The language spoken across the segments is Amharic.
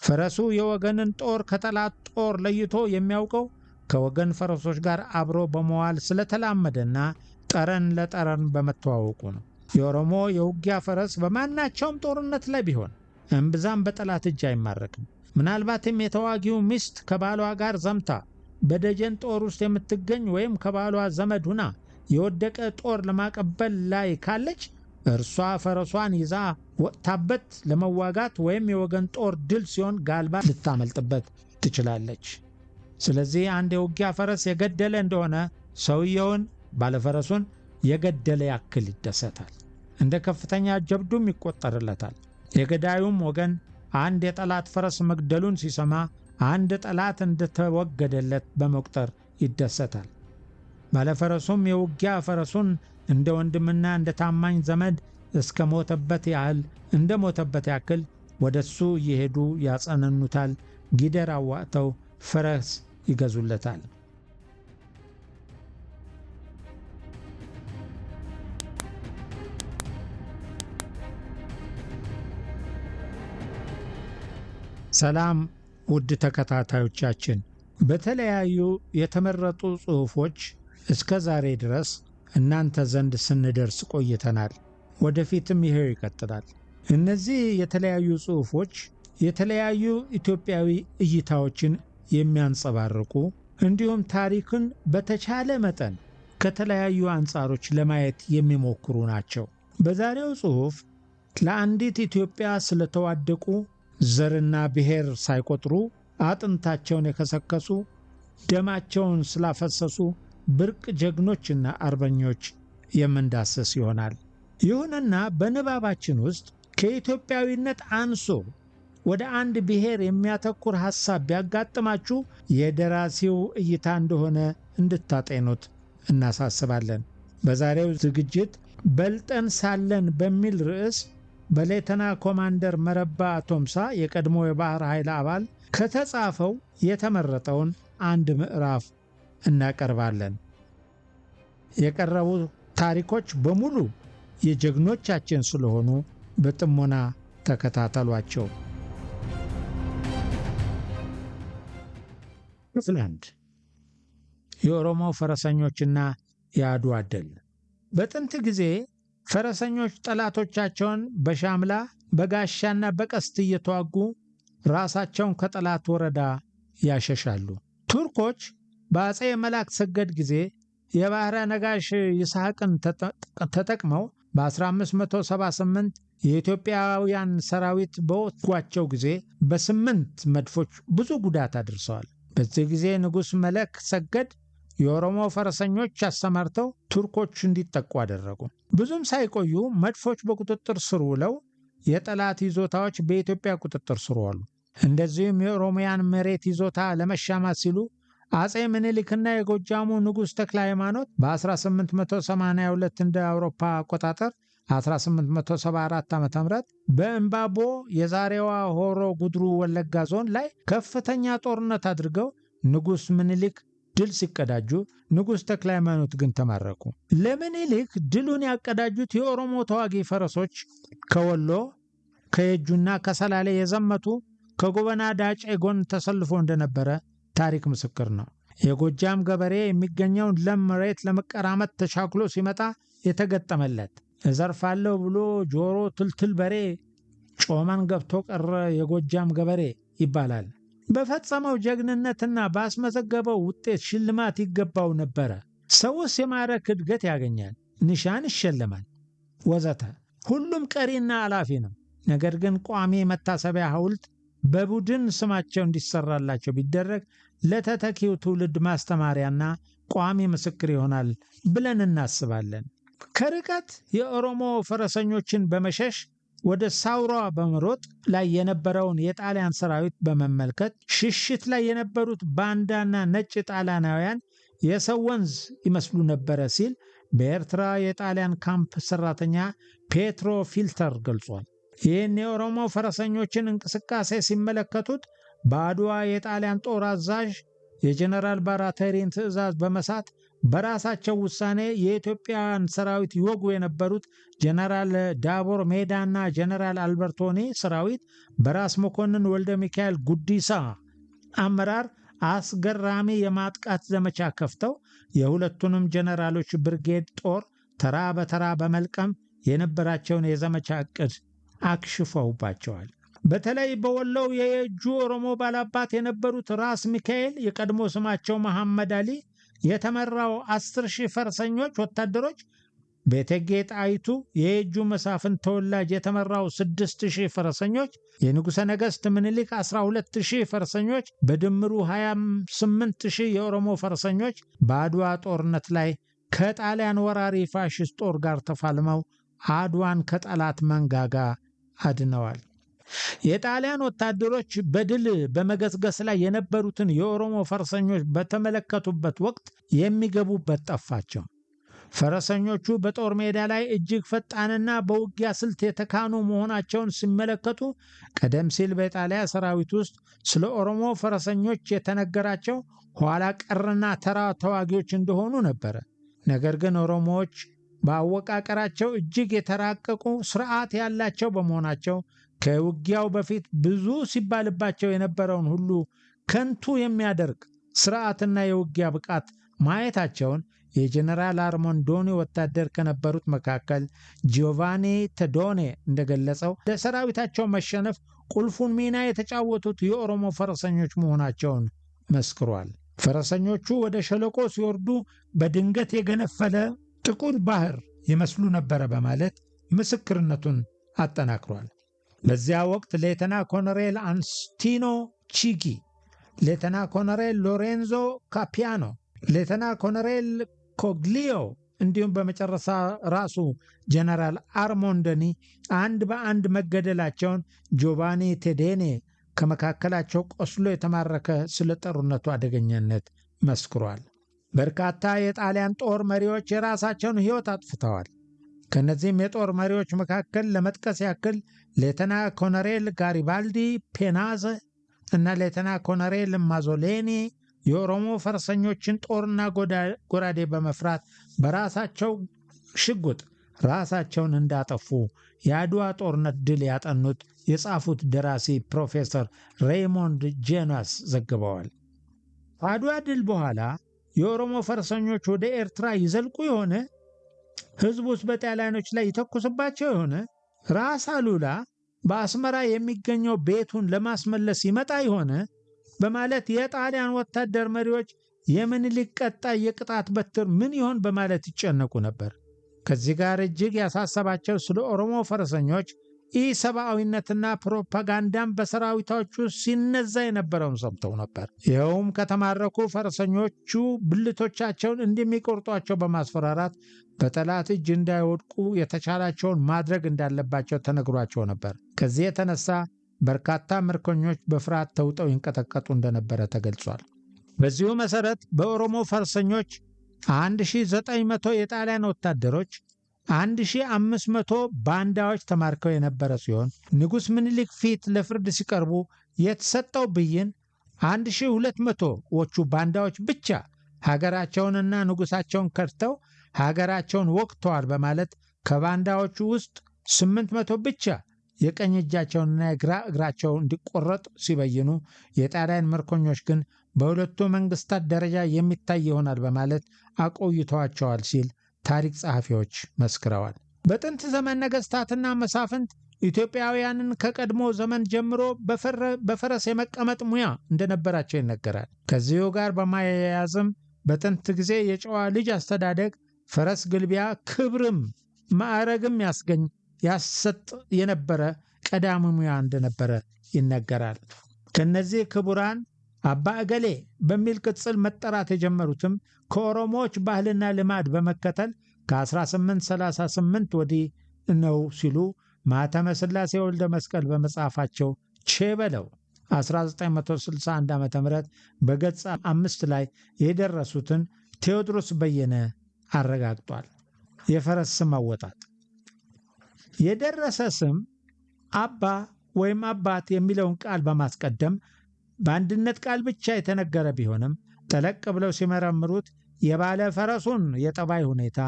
ፈረሱ የወገንን ጦር ከጠላት ጦር ለይቶ የሚያውቀው ከወገን ፈረሶች ጋር አብሮ በመዋል ስለተላመደና ጠረን ለጠረን በመተዋወቁ ነው። የኦሮሞ የውጊያ ፈረስ በማናቸውም ጦርነት ላይ ቢሆን እምብዛም በጠላት እጅ አይማረክም። ምናልባትም የተዋጊው ሚስት ከባሏ ጋር ዘምታ በደጀን ጦር ውስጥ የምትገኝ ወይም ከባሏ ዘመድ ሁና የወደቀ ጦር ለማቀበል ላይ ካለች እርሷ ፈረሷን ይዛ ወጥታበት ለመዋጋት ወይም የወገን ጦር ድል ሲሆን ጋልባ ልታመልጥበት ትችላለች። ስለዚህ አንድ የውጊያ ፈረስ የገደለ እንደሆነ ሰውየውን ባለፈረሱን የገደለ ያክል ይደሰታል። እንደ ከፍተኛ ጀብዱም ይቆጠርለታል። የገዳዩም ወገን አንድ የጠላት ፈረስ መግደሉን ሲሰማ አንድ ጠላት እንደተወገደለት በመቁጠር ይደሰታል። ባለፈረሱም የውጊያ ፈረሱን እንደ ወንድምና እንደ ታማኝ ዘመድ እስከ ሞተበት ያክል ወደሱ እየሄዱ ያጸነኑታል። ጊደር አዋጥተው ፈረስ ይገዙለታል። ሰላም ውድ ተከታታዮቻችን፣ በተለያዩ የተመረጡ ጽሑፎች እስከ ዛሬ ድረስ እናንተ ዘንድ ስንደርስ ቆይተናል። ወደፊትም ይሄው ይቀጥላል። እነዚህ የተለያዩ ጽሑፎች የተለያዩ ኢትዮጵያዊ እይታዎችን የሚያንጸባርቁ እንዲሁም ታሪክን በተቻለ መጠን ከተለያዩ አንጻሮች ለማየት የሚሞክሩ ናቸው። በዛሬው ጽሑፍ ለአንዲት ኢትዮጵያ ስለተዋደቁ ዘርና ብሔር ሳይቆጥሩ አጥንታቸውን የከሰከሱ ደማቸውን ስላፈሰሱ ብርቅ ጀግኖችና አርበኞች የምንዳስስ ይሆናል። ይሁንና በንባባችን ውስጥ ከኢትዮጵያዊነት አንሶ ወደ አንድ ብሔር የሚያተኩር ሐሳብ ቢያጋጥማችሁ የደራሲው እይታ እንደሆነ እንድታጤኑት እናሳስባለን። በዛሬው ዝግጅት በልጠን ሳለን በሚል ርዕስ በሌተና ኮማንደር መረባ ቶምሳ የቀድሞ የባህር ኃይል አባል ከተጻፈው የተመረጠውን አንድ ምዕራፍ እናቀርባለን። የቀረቡ ታሪኮች በሙሉ የጀግኖቻችን ስለሆኑ በጥሞና ተከታተሏቸው። ክፍል 1 የኦሮሞ ፈረሰኞችና የአድዋ ድል። በጥንት ጊዜ ፈረሰኞች ጠላቶቻቸውን በሻምላ በጋሻና በቀስት እየተዋጉ ራሳቸውን ከጠላት ወረዳ ያሸሻሉ። ቱርኮች በአጼ መላክ ሰገድ ጊዜ የባህረ ነጋሽ ይስሐቅን ተጠቅመው በ1578 የኢትዮጵያውያን ሰራዊት በወጓቸው ጊዜ በ8 መድፎች ብዙ ጉዳት አድርሰዋል። በዚህ ጊዜ ንጉሥ መለክ ሰገድ የኦሮሞ ፈረሰኞች አሰማርተው ቱርኮች እንዲጠቁ አደረጉ። ብዙም ሳይቆዩ መድፎች በቁጥጥር ስር ውለው የጠላት ይዞታዎች በኢትዮጵያ ቁጥጥር ስር ዋሉ። እንደዚሁም የኦሮሚያን መሬት ይዞታ ለመሻማት ሲሉ አጼ ምኒልክና የጎጃሙ ንጉሥ ተክለ ሃይማኖት በ1882 እንደ አውሮፓ አቆጣጠር 1874 ዓ.ም በእምባቦ የዛሬዋ ሆሮ ጉድሩ ወለጋ ዞን ላይ ከፍተኛ ጦርነት አድርገው ንጉሥ ምኒልክ ድል ሲቀዳጁ ንጉሥ ተክለ ሃይማኖት ግን ተማረኩ። ለምኒልክ ድሉን ያቀዳጁት የኦሮሞ ተዋጊ ፈረሶች ከወሎ ከየጁና ከሰላሌ የዘመቱ ከጎበና ዳጬ ጎን ተሰልፎ እንደነበረ ታሪክ ምስክር ነው። የጎጃም ገበሬ የሚገኘውን ለም መሬት ለመቀራመት ተሻክሎ ሲመጣ የተገጠመለት እዘርፋለሁ ብሎ ጆሮ ትልትል በሬ ጮመን ገብቶ ቀረ የጎጃም ገበሬ ይባላል። በፈጸመው ጀግንነትና ባስመዘገበው ውጤት ሽልማት ይገባው ነበረ። ሰውስ የማዕረግ እድገት ያገኛል፣ ንሻን ይሸለማል፣ ወዘተ። ሁሉም ቀሪና አላፊ ነው። ነገር ግን ቋሚ መታሰቢያ ሐውልት በቡድን ስማቸው እንዲሰራላቸው ቢደረግ ለተተኪው ትውልድ ማስተማሪያና ቋሚ ምስክር ይሆናል ብለን እናስባለን። ከርቀት የኦሮሞ ፈረሰኞችን በመሸሽ ወደ ሳውሯ በመሮጥ ላይ የነበረውን የጣሊያን ሰራዊት በመመልከት ሽሽት ላይ የነበሩት ባንዳና ነጭ ጣሊያናውያን የሰው ወንዝ ይመስሉ ነበረ ሲል በኤርትራ የጣሊያን ካምፕ ሰራተኛ ፔትሮ ፊልተር ገልጿል። ይህን የኦሮሞ ፈረሰኞችን እንቅስቃሴ ሲመለከቱት በአድዋ የጣሊያን ጦር አዛዥ የጀነራል ባራቴሪን ትዕዛዝ በመሳት በራሳቸው ውሳኔ የኢትዮጵያን ሰራዊት ይወጉ የነበሩት ጀነራል ዳቦር ሜዳና ጀነራል አልበርቶኒ ሰራዊት በራስ መኮንን ወልደ ሚካኤል ጉዲሳ አመራር አስገራሚ የማጥቃት ዘመቻ ከፍተው የሁለቱንም ጀነራሎች ብርጌድ ጦር ተራ በተራ በመልቀም የነበራቸውን የዘመቻ ዕቅድ አክሽፈውባቸዋል። በተለይ በወሎው የየጁ ኦሮሞ ባላባት የነበሩት ራስ ሚካኤል የቀድሞ ስማቸው መሐመድ አሊ የተመራው 10,000 ፈረሰኞች ወታደሮች በእቴጌ ጣይቱ የየጁ መሳፍንት ተወላጅ የተመራው 6,000 ፈረሰኞች የንጉሠ ነገሥት ምኒልክ 12,000 ፈረሰኞች በድምሩ 28,000 የኦሮሞ ፈረሰኞች በአድዋ ጦርነት ላይ ከጣሊያን ወራሪ ፋሽስት ጦር ጋር ተፋልመው አድዋን ከጠላት መንጋጋ አድነዋል። የጣሊያን ወታደሮች በድል በመገስገስ ላይ የነበሩትን የኦሮሞ ፈረሰኞች በተመለከቱበት ወቅት የሚገቡበት ጠፋቸው። ፈረሰኞቹ በጦር ሜዳ ላይ እጅግ ፈጣንና በውጊያ ስልት የተካኑ መሆናቸውን ሲመለከቱ ቀደም ሲል በጣሊያ ሰራዊት ውስጥ ስለ ኦሮሞ ፈረሰኞች የተነገራቸው ኋላ ቀርና ተራ ተዋጊዎች እንደሆኑ ነበረ። ነገር ግን ኦሮሞዎች በአወቃቀራቸው እጅግ የተራቀቁ ስርዓት ያላቸው በመሆናቸው ከውጊያው በፊት ብዙ ሲባልባቸው የነበረውን ሁሉ ከንቱ የሚያደርግ ስርዓትና የውጊያ ብቃት ማየታቸውን የጀነራል አርሞንዶኒ ወታደር ከነበሩት መካከል ጂዮቫኒ ተዶኔ እንደገለጸው ለሰራዊታቸው መሸነፍ ቁልፉን ሚና የተጫወቱት የኦሮሞ ፈረሰኞች መሆናቸውን መስክሯል። ፈረሰኞቹ ወደ ሸለቆ ሲወርዱ በድንገት የገነፈለ ጥቁር ባህር ይመስሉ ነበረ በማለት ምስክርነቱን አጠናክሯል። በዚያ ወቅት ሌተና ኮሎኔል አንስቲኖ ቺጊ፣ ሌተና ኮሎኔል ሎሬንዞ ካፒያኖ፣ ሌተና ኮሎኔል ኮግሊዮ እንዲሁም በመጨረሻ ራሱ ጀነራል አርሞንደኒ አንድ በአንድ መገደላቸውን ጆቫኒ ቴዴኔ ከመካከላቸው ቆስሎ የተማረከ ስለ ጦርነቱ አደገኛነት መስክሯል። በርካታ የጣሊያን ጦር መሪዎች የራሳቸውን ሕይወት አጥፍተዋል። ከነዚህም የጦር መሪዎች መካከል ለመጥቀስ ያክል ሌተና ኮሎኔል ጋሪባልዲ ፔናዘ እና ሌተና ኮሎኔል ማዞሌኒ የኦሮሞ ፈረሰኞችን ጦርና ጎራዴ በመፍራት በራሳቸው ሽጉጥ ራሳቸውን እንዳጠፉ የአድዋ ጦርነት ድል ያጠኑት የጻፉት ደራሲ ፕሮፌሰር ሬይሞንድ ጄናስ ዘግበዋል። ከአድዋ ድል በኋላ የኦሮሞ ፈረሰኞች ወደ ኤርትራ ይዘልቁ የሆነ? ሕዝቡስ በጣሊያኖች ላይ ይተኩስባቸው የሆነ? ራስ አሉላ በአስመራ የሚገኘው ቤቱን ለማስመለስ ይመጣ የሆነ? በማለት የጣሊያን ወታደር መሪዎች የምኒልክ ቀጣይ የቅጣት በትር ምን ይሆን በማለት ይጨነቁ ነበር። ከዚህ ጋር እጅግ ያሳሰባቸው ስለ ኦሮሞ ፈረሰኞች ኢሰብአዊነትና ፕሮፓጋንዳም በሰራዊቶቹ ሲነዛ የነበረውን ሰምተው ነበር። ይኸውም ከተማረኩ ፈረሰኞቹ ብልቶቻቸውን እንደሚቆርጧቸው በማስፈራራት በጠላት እጅ እንዳይወድቁ የተቻላቸውን ማድረግ እንዳለባቸው ተነግሯቸው ነበር። ከዚህ የተነሳ በርካታ ምርኮኞች በፍርሃት ተውጠው ይንቀጠቀጡ እንደነበረ ተገልጿል። በዚሁ መሰረት በኦሮሞ ፈረሰኞች 1900 የጣሊያን ወታደሮች፣ 1500 ባንዳዎች ተማርከው የነበረ ሲሆን ንጉሥ ምኒልክ ፊት ለፍርድ ሲቀርቡ የተሰጠው ብይን 1200ዎቹ ባንዳዎች ብቻ ሀገራቸውንና ንጉሳቸውን ከድተው ሀገራቸውን ወቅተዋል በማለት ከባንዳዎቹ ውስጥ 800 ብቻ የቀኝ እጃቸውንና የግራ እግራቸው እንዲቆረጥ ሲበይኑ የጣሊያን ምርኮኞች ግን በሁለቱ መንግስታት ደረጃ የሚታይ ይሆናል በማለት አቆይተዋቸዋል ሲል ታሪክ ጸሐፊዎች መስክረዋል። በጥንት ዘመን ነገስታትና መሳፍንት ኢትዮጵያውያንን ከቀድሞ ዘመን ጀምሮ በፈረስ የመቀመጥ ሙያ እንደነበራቸው ይነገራል። ከዚሁ ጋር በማያያዝም በጥንት ጊዜ የጨዋ ልጅ አስተዳደግ ፈረስ ግልቢያ ክብርም ማዕረግም ያሰጥ የነበረ ቀዳሚ ሙያ እንደነበረ ይነገራል። ከነዚህ ክቡራን አባ እገሌ በሚል ቅጽል መጠራት የጀመሩትም ከኦሮሞዎች ባህልና ልማድ በመከተል ከ1838 ወዲህ ነው ሲሉ ማኅተመ ሥላሴ ወልደ መስቀል በመጽሐፋቸው ቼበለው 1961 ዓ.ም በገጽ 5 ላይ የደረሱትን ቴዎድሮስ በየነ አረጋግጧል። የፈረስ ስም አወጣጥ የደረሰ ስም አባ ወይም አባት የሚለውን ቃል በማስቀደም በአንድነት ቃል ብቻ የተነገረ ቢሆንም ጠለቅ ብለው ሲመረምሩት የባለ ፈረሱን የጠባይ ሁኔታ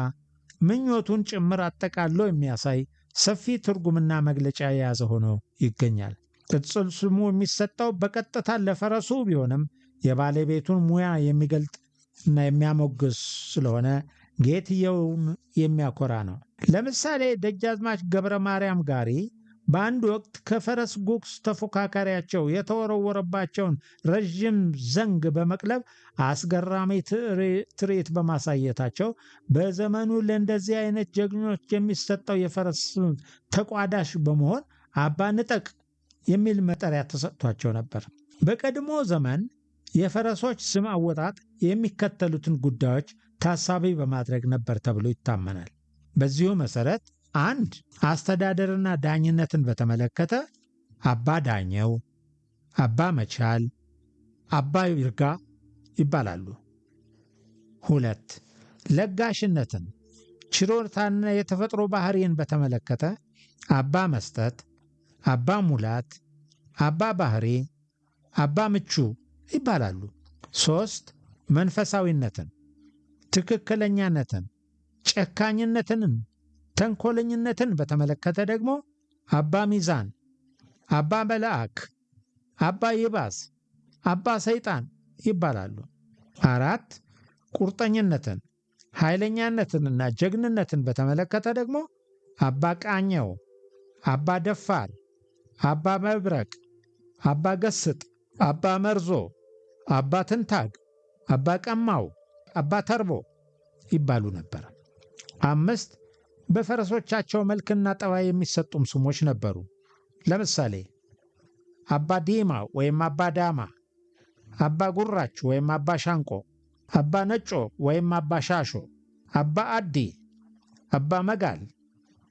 ምኞቱን ጭምር አጠቃሎ የሚያሳይ ሰፊ ትርጉምና መግለጫ የያዘ ሆኖ ይገኛል። ቅጽል ስሙ የሚሰጠው በቀጥታ ለፈረሱ ቢሆንም የባለቤቱን ሙያ የሚገልጥ እና የሚያሞግስ ስለሆነ ጌትየውን የሚያኮራ ነው። ለምሳሌ ደጃዝማች ገብረ ማርያም ጋሪ በአንድ ወቅት ከፈረስ ጉግስ ተፎካካሪያቸው የተወረወረባቸውን ረዥም ዘንግ በመቅለብ አስገራሚ ትርኢት በማሳየታቸው በዘመኑ ለእንደዚህ አይነት ጀግኖች የሚሰጠው የፈረስ ተቋዳሽ በመሆን አባ ንጠቅ የሚል መጠሪያ ተሰጥቷቸው ነበር። በቀድሞ ዘመን የፈረሶች ስም አወጣጥ የሚከተሉትን ጉዳዮች ታሳቢ በማድረግ ነበር ተብሎ ይታመናል። በዚሁ መሰረት አንድ አስተዳደርና ዳኝነትን በተመለከተ አባ ዳኘው፣ አባ መቻል፣ አባ ይርጋ ይባላሉ። ሁለት ለጋሽነትን፣ ችሮታና የተፈጥሮ ባህሪን በተመለከተ አባ መስጠት፣ አባ ሙላት፣ አባ ባህሪ፣ አባ ምቹ ይባላሉ። ሶስት መንፈሳዊነትን፣ ትክክለኛነትን፣ ጨካኝነትንም ተንኮለኝነትን በተመለከተ ደግሞ አባ ሚዛን፣ አባ መልአክ፣ አባ ይባስ፣ አባ ሰይጣን ይባላሉ። አራት ቁርጠኝነትን፣ ኃይለኛነትንና ጀግንነትን በተመለከተ ደግሞ አባ ቃኘው፣ አባ ደፋር፣ አባ መብረቅ፣ አባ ገስጥ፣ አባ መርዞ፣ አባ ትንታግ፣ አባ ቀማው፣ አባ ተርቦ ይባሉ ነበር። አምስት በፈረሶቻቸው መልክና ጠባይ የሚሰጡም ስሞች ነበሩ። ለምሳሌ አባ ዲማ ወይም አባ ዳማ፣ አባ ጉራች ወይም አባ ሻንቆ፣ አባ ነጮ ወይም አባ ሻሾ፣ አባ አዲ፣ አባ መጋል፣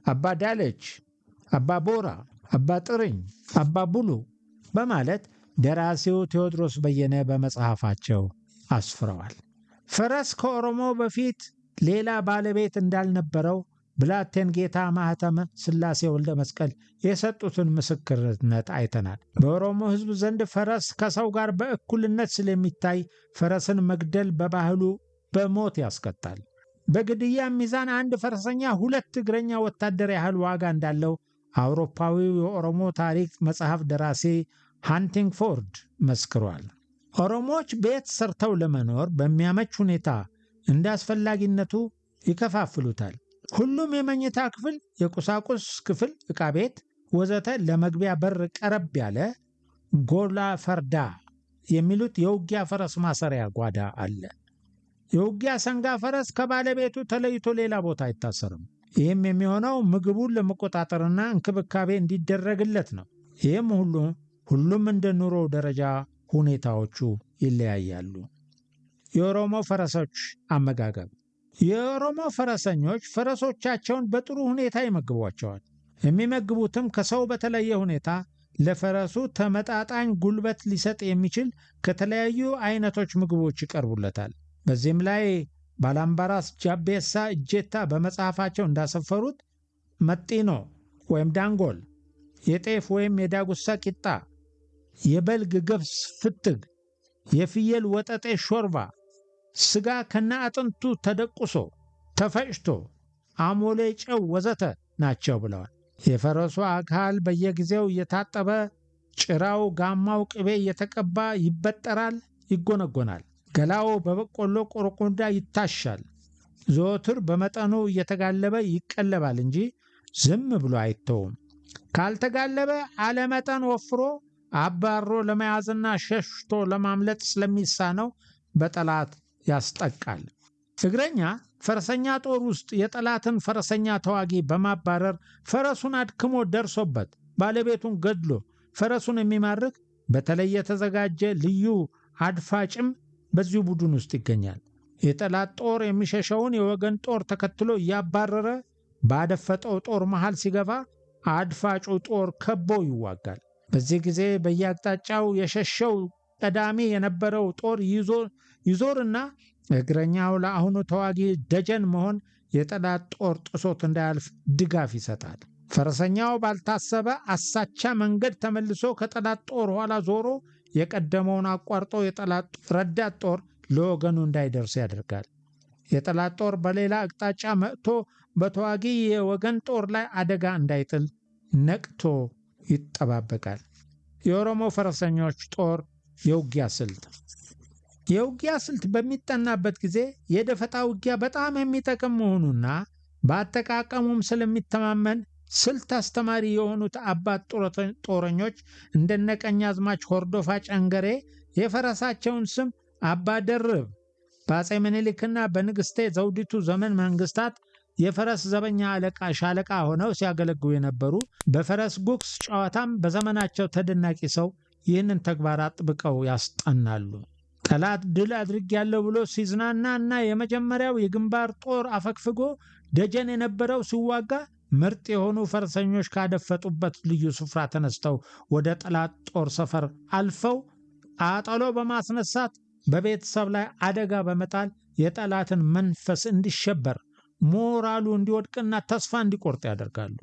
አባ ዳለች፣ አባ ቦራ፣ አባ ጥርኝ፣ አባ ቡሉ በማለት ደራሲው ቴዎድሮስ በየነ በመጽሐፋቸው አስፍረዋል። ፈረስ ከኦሮሞ በፊት ሌላ ባለቤት እንዳልነበረው ብላቴን ጌታ ማህተመ ሥላሴ ወልደ መስቀል የሰጡትን ምስክርነት አይተናል። በኦሮሞ ሕዝብ ዘንድ ፈረስ ከሰው ጋር በእኩልነት ስለሚታይ ፈረስን መግደል በባህሉ በሞት ያስቀጣል። በግድያ ሚዛን አንድ ፈረሰኛ 2 እግረኛ ወታደር ያህል ዋጋ እንዳለው አውሮፓዊው የኦሮሞ ታሪክ መጽሐፍ ደራሲ ሃንቲንግፎርድ መስክሯል። ኦሮሞዎች ቤት ሰርተው ለመኖር በሚያመች ሁኔታ እንደ አስፈላጊነቱ ይከፋፍሉታል። ሁሉም የመኝታ ክፍል፣ የቁሳቁስ ክፍል፣ ዕቃ ቤት ወዘተ ለመግቢያ በር ቀረብ ያለ ጎላ ፈርዳ የሚሉት የውጊያ ፈረስ ማሰሪያ ጓዳ አለ። የውጊያ ሰንጋ ፈረስ ከባለቤቱ ተለይቶ ሌላ ቦታ አይታሰርም። ይህም የሚሆነው ምግቡን ለመቆጣጠርና እንክብካቤ እንዲደረግለት ነው። ይህም ሁሉም እንደ ኑሮ ደረጃ ሁኔታዎቹ ይለያያሉ። የኦሮሞ ፈረሶች አመጋገብ። የኦሮሞ ፈረሰኞች ፈረሶቻቸውን በጥሩ ሁኔታ ይመግቧቸዋል። የሚመግቡትም ከሰው በተለየ ሁኔታ ለፈረሱ ተመጣጣኝ ጉልበት ሊሰጥ የሚችል ከተለያዩ አይነቶች ምግቦች ይቀርቡለታል። በዚህም ላይ ባላምባራስ ጃቤሳ እጄታ በመጽሐፋቸው እንዳሰፈሩት መጢኖ ወይም ዳንጎል፣ የጤፍ ወይም የዳጉሳ ቂጣ፣ የበልግ ገብስ ፍትግ፣ የፍየል ወጠጤ ሾርባ፣ ስጋ ከነ አጥንቱ ተደቁሶ ተፈጭቶ፣ አሞሌ ጨው ወዘተ ናቸው ብለዋል። የፈረሱ አካል በየጊዜው እየታጠበ ጭራው፣ ጋማው ቅቤ እየተቀባ ይበጠራል፣ ይጎነጎናል። ገላው በበቆሎ ቆረቆንዳ ይታሻል። ዘወትር በመጠኑ እየተጋለበ ይቀለባል እንጂ ዝም ብሎ አይተውም። ካልተጋለበ አለመጠን ወፍሮ አባሮ ለመያዝና ሸሽቶ ለማምለጥ ስለሚሳነው በጠላት ያስጠቃል። እግረኛ ፈረሰኛ ጦር ውስጥ የጠላትን ፈረሰኛ ተዋጊ በማባረር ፈረሱን አድክሞ ደርሶበት ባለቤቱን ገድሎ ፈረሱን የሚማርክ በተለይ የተዘጋጀ ልዩ አድፋጭም በዚሁ ቡድን ውስጥ ይገኛል። የጠላት ጦር የሚሸሸውን የወገን ጦር ተከትሎ እያባረረ ባደፈጠው ጦር መሃል ሲገባ አድፋጩ ጦር ከቦ ይዋጋል። በዚህ ጊዜ በየአቅጣጫው የሸሸው ቀዳሚ የነበረው ጦር ይዞርና እግረኛው ለአሁኑ ተዋጊ ደጀን መሆን የጠላት ጦር ጥሶት እንዳያልፍ ድጋፍ ይሰጣል። ፈረሰኛው ባልታሰበ አሳቻ መንገድ ተመልሶ ከጠላት ጦር ኋላ ዞሮ የቀደመውን አቋርጦ የጠላት ረዳት ጦር ለወገኑ እንዳይደርስ ያደርጋል። የጠላት ጦር በሌላ አቅጣጫ መጥቶ በተዋጊ የወገን ጦር ላይ አደጋ እንዳይጥል ነቅቶ ይጠባበቃል። የኦሮሞ ፈረሰኞች ጦር የውጊያ ስልት። የውጊያ ስልት በሚጠናበት ጊዜ የደፈጣ ውጊያ በጣም የሚጠቅም መሆኑና በአጠቃቀሙም ስለሚተማመን ስልት አስተማሪ የሆኑት አባት ጦረኞች እንደነ ቀኛዝማች ሆርዶፋ ጨንገሬ የፈረሳቸውን ስም አባ ደርብ በአፄ ምኒልክና በንግሥቴ ዘውዲቱ ዘመን መንግስታት የፈረስ ዘበኛ አለቃ ሻለቃ ሆነው ሲያገለግሉ የነበሩ በፈረስ ጉግስ ጨዋታም በዘመናቸው ተደናቂ ሰው ይህንን ተግባር አጥብቀው ያስጠናሉ። ጠላት ድል አድርጌያለሁ ብሎ ሲዝናና እና የመጀመሪያው የግንባር ጦር አፈግፍጎ ደጀን የነበረው ሲዋጋ ምርጥ የሆኑ ፈረሰኞች ካደፈጡበት ልዩ ስፍራ ተነስተው ወደ ጠላት ጦር ሰፈር አልፈው ቃጠሎ በማስነሳት በቤተሰብ ላይ አደጋ በመጣል የጠላትን መንፈስ እንዲሸበር ሞራሉ እንዲወድቅና ተስፋ እንዲቆርጥ ያደርጋሉ።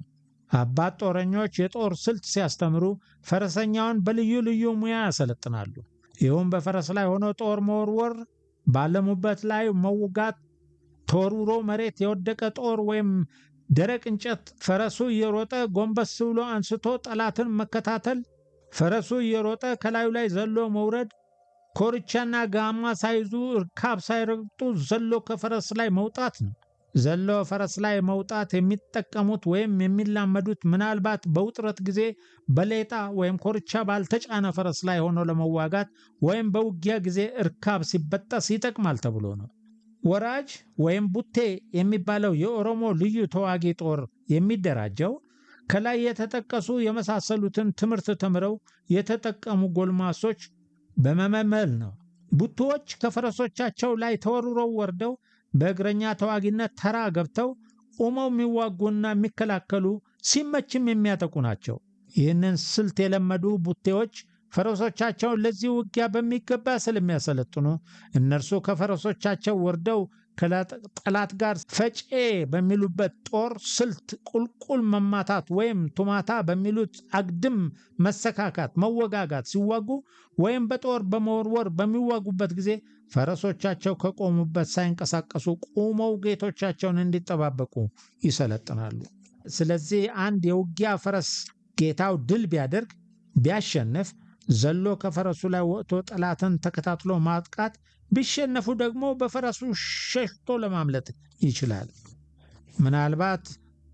አባት ጦረኞች የጦር ስልት ሲያስተምሩ ፈረሰኛውን በልዩ ልዩ ሙያ ያሰለጥናሉ። ይህም በፈረስ ላይ ሆኖ ጦር መወርወር፣ ባለሙበት ላይ መውጋት፣ ተወርውሮ መሬት የወደቀ ጦር ወይም ደረቅ እንጨት ፈረሱ እየሮጠ ጎንበስ ብሎ አንስቶ ጠላትን መከታተል፣ ፈረሱ እየሮጠ ከላዩ ላይ ዘሎ መውረድ፣ ኮርቻና ጋማ ሳይዙ እርካብ ሳይረግጡ ዘሎ ከፈረስ ላይ መውጣት ነው። ዘሎ ፈረስ ላይ መውጣት የሚጠቀሙት ወይም የሚላመዱት ምናልባት በውጥረት ጊዜ በሌጣ ወይም ኮርቻ ባልተጫነ ፈረስ ላይ ሆኖ ለመዋጋት ወይም በውጊያ ጊዜ እርካብ ሲበጠስ ይጠቅማል ተብሎ ነው። ወራጅ ወይም ቡቴ የሚባለው የኦሮሞ ልዩ ተዋጊ ጦር የሚደራጀው ከላይ የተጠቀሱ የመሳሰሉትን ትምህርት ተምረው የተጠቀሙ ጎልማሶች በመመልመል ነው። ቡቶዎች ከፈረሶቻቸው ላይ ተወርውረው ወርደው በእግረኛ ተዋጊነት ተራ ገብተው ቆመው የሚዋጉና የሚከላከሉ ሲመችም የሚያጠቁ ናቸው። ይህንን ስልት የለመዱ ቡቴዎች ፈረሶቻቸውን ለዚህ ውጊያ በሚገባ ስለሚያሰለጥኑ እነርሱ ከፈረሶቻቸው ወርደው ከጠላት ጋር ፈጬ በሚሉበት ጦር ስልት ቁልቁል መማታት ወይም ቱማታ በሚሉት አግድም መሰካካት መወጋጋት ሲዋጉ ወይም በጦር በመወርወር በሚዋጉበት ጊዜ ፈረሶቻቸው ከቆሙበት ሳይንቀሳቀሱ ቆመው ጌቶቻቸውን እንዲጠባበቁ ይሰለጥናሉ። ስለዚህ አንድ የውጊያ ፈረስ ጌታው ድል ቢያደርግ ቢያሸንፍ ዘሎ ከፈረሱ ላይ ወጥቶ ጠላትን ተከታትሎ ማጥቃት፣ ቢሸነፉ ደግሞ በፈረሱ ሸሽቶ ለማምለጥ ይችላል። ምናልባት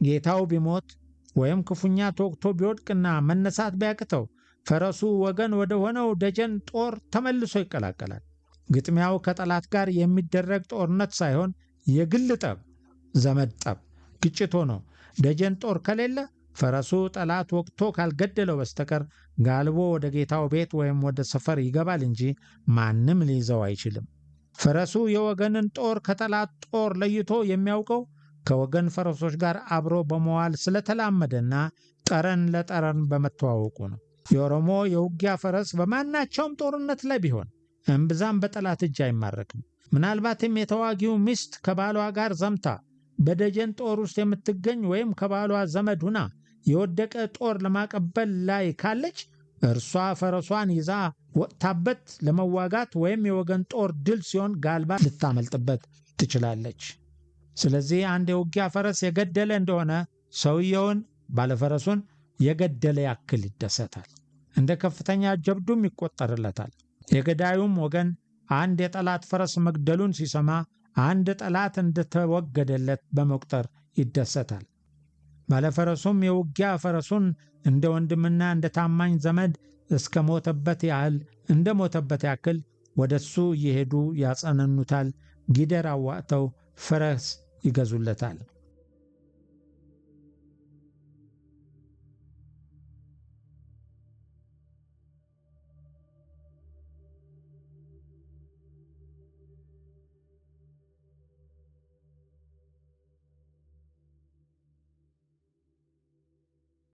ጌታው ቢሞት ወይም ክፉኛ ተወግቶ ቢወድቅና መነሳት ቢያቅተው ፈረሱ ወገን ወደ ሆነው ደጀን ጦር ተመልሶ ይቀላቀላል። ግጥሚያው ከጠላት ጋር የሚደረግ ጦርነት ሳይሆን የግል ጠብ፣ ዘመድ ጠብ፣ ግጭት ሆኖ ደጀን ጦር ከሌለ ፈረሱ ጠላት ወቅቶ ካልገደለው በስተቀር ጋልቦ ወደ ጌታው ቤት ወይም ወደ ሰፈር ይገባል እንጂ ማንም ሊይዘው አይችልም። ፈረሱ የወገንን ጦር ከጠላት ጦር ለይቶ የሚያውቀው ከወገን ፈረሶች ጋር አብሮ በመዋል ስለተላመደና ጠረን ለጠረን በመተዋወቁ ነው። የኦሮሞ የውጊያ ፈረስ በማናቸውም ጦርነት ላይ ቢሆን እምብዛም በጠላት እጅ አይማረክም። ምናልባትም የተዋጊው ሚስት ከባሏ ጋር ዘምታ በደጀን ጦር ውስጥ የምትገኝ ወይም ከባሏ ዘመድ ሁና የወደቀ ጦር ለማቀበል ላይ ካለች እርሷ ፈረሷን ይዛ ወጥታበት ለመዋጋት ወይም የወገን ጦር ድል ሲሆን ጋልባ ልታመልጥበት ትችላለች። ስለዚህ አንድ የውጊያ ፈረስ የገደለ እንደሆነ ሰውየውን ባለፈረሱን የገደለ ያክል ይደሰታል፣ እንደ ከፍተኛ ጀብዱም ይቆጠርለታል። የገዳዩም ወገን አንድ የጠላት ፈረስ መግደሉን ሲሰማ አንድ ጠላት እንደተወገደለት በመቁጠር ይደሰታል። ባለፈረሱም የውጊያ ፈረሱን እንደ ወንድምና እንደ ታማኝ ዘመድ እስከ ሞተበት ያህል እንደ ሞተበት ያክል ወደሱ እየሄዱ ያጸነኑታል። ጊደር አዋጥተው ፈረስ ይገዙለታል።